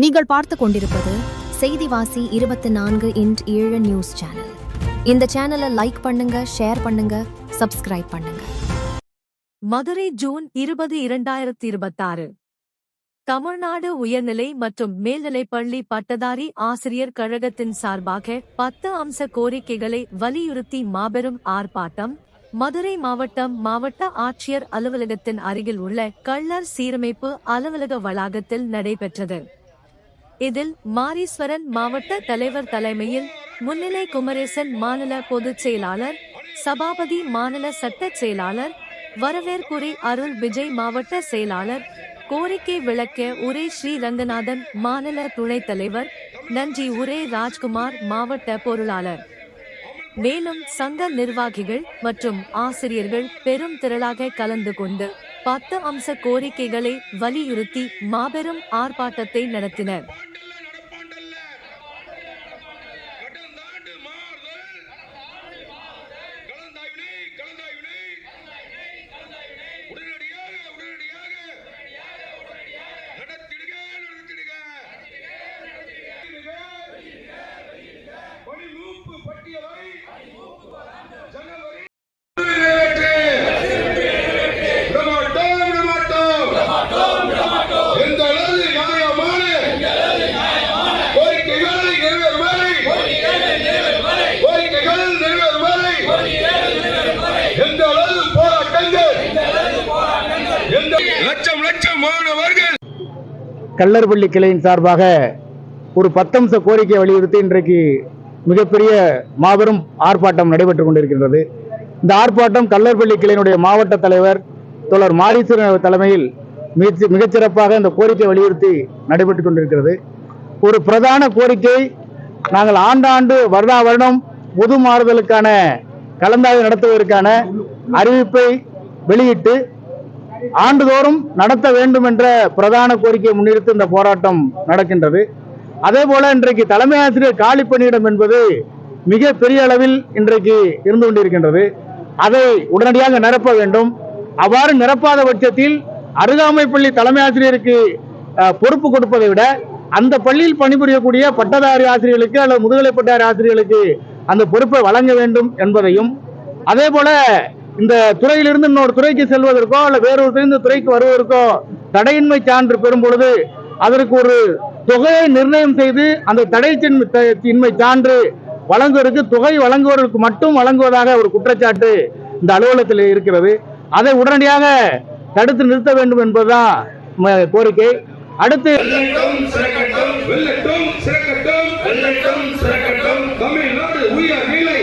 நீங்கள் பார்த்து கொண்டிருப்பது செய்திவாசி 24x7 நியூஸ் சேனல். இந்த சேனலை லைக் பண்ணுங்க, ஷேர் பண்ணுங்க, சப்ஸ்கிரைப் பண்ணுங்க. மதுரை ஜூன் 20, 2026. தமிழ்நாடு உயர்நிலை மற்றும் மேல்நிலைப்பள்ளி பட்டதாரி ஆசிரியர் கழகத்தின் சார்பாக 10 அம்ச கோரிக்கைகளை வலியுறுத்தி மாபெரும் ஆர்ப்பாட்டம் மதுரை மாவட்ட ஆட்சியர் அலுவலகத்தின் அருகில் உள்ள கள்ளர் சீரமைப்பு அலுவலக வளாகத்தில் நடைபெற்றது. இதில் மாரீஸ்வரன் மாவட்ட தலைவர் தலைமையில் முன்னிலை குமரேசன் மாநில பொதுச் செயலாளர், சபாபதி மாநில சட்டச் செயலாளர், வரவேற்புரை அருள் விஜய் மாவட்ட செயலாளர், கோரிக்கை விளக்க உரை ஸ்ரீ ரங்கநாதன் மாநில துணைத் தலைவர், நன்றி உரை ராஜ்குமார் மாவட்ட பொருளாளர், மேலும் சங்க நிர்வாகிகள் மற்றும் ஆசிரியர்கள் பெரும் திரளாக கலந்து கொண்டு 10 அம்ச கோரிக்கைகளை வலியுறுத்தி மாபெரும் ஆர்ப்பாட்டத்தை நடத்தினர். கள்ளர்பள்ளி கிளையின் சார்பாக ஒரு 10 அம்ச கோரிக்கை வலியுறுத்தி இன்றைக்கு மிகப்பெரிய மாபெரும் ஆர்ப்பாட்டம் நடைபெற்றுக் கொண்டிருக்கின்றது. இந்த ஆர்ப்பாட்டம் கள்ளர்பள்ளி கிளையினுடைய மாவட்ட தலைவர் தோழர் மாரீஸ்வரன் தலைமையில் மிகச்சிறப்பாக இந்த கோரிக்கை வலியுறுத்தி நடைபெற்றுக் கொண்டிருக்கிறது. ஒரு பிரதான கோரிக்கை, நாங்கள் ஆண்டாண்டு வருடா வருடம் பொது மாறுதலுக்கான கலந்தாய்வு நடத்துவதற்கான அறிவிப்பை வெளியிட்டு ஆண்டுதோறும் நடத்த வேண்டும் என்ற பிரதான கோரிக்கையை முன்னிறுத்தி இந்த போராட்டம் நடக்கின்றது. அதே போல இன்றைக்கு தலைமை ஆசிரியர் காலி பணியிடம் என்பது மிக பெரிய அளவில் இன்றைக்கு இருந்து கொண்டிருக்கின்றது. அதை உடனடியாக நிரப்ப வேண்டும். அவ்வாறு நிரப்பாத பட்சத்தில் அருகாமை பள்ளி தலைமை ஆசிரியருக்கு பொறுப்பு கொடுப்பதை விட அந்த பள்ளியில் பணிபுரியக்கூடிய பட்டதாரி ஆசிரியர்களுக்கு அல்லது முதுகலை பட்டதாரி ஆசிரியர்களுக்கு அந்த பொறுப்பை வழங்க வேண்டும் என்பதையும், அதே போல இந்த துறையிலிருந்து இன்னொரு துறைக்கு செல்வதற்கோ அல்ல வேறொரு துறைக்கு வருவதற்கோ தடையின்மை சான்று பெறும் பொழுது அதற்கு ஒரு தொகையை நிர்ணயம் செய்து அந்த தடையின்மை சான்று வழங்குவதற்கு தொகை வழங்குவதற்கு மட்டும் வழங்குவதாக ஒரு குற்றச்சாட்டு இந்த அலுவலகத்தில் இருக்கிறது. அதை உடனடியாக தடுத்து நிறுத்த வேண்டும் என்பதுதான் கோரிக்கை. அடுத்து தமிழ்நாடு உயர்நிலை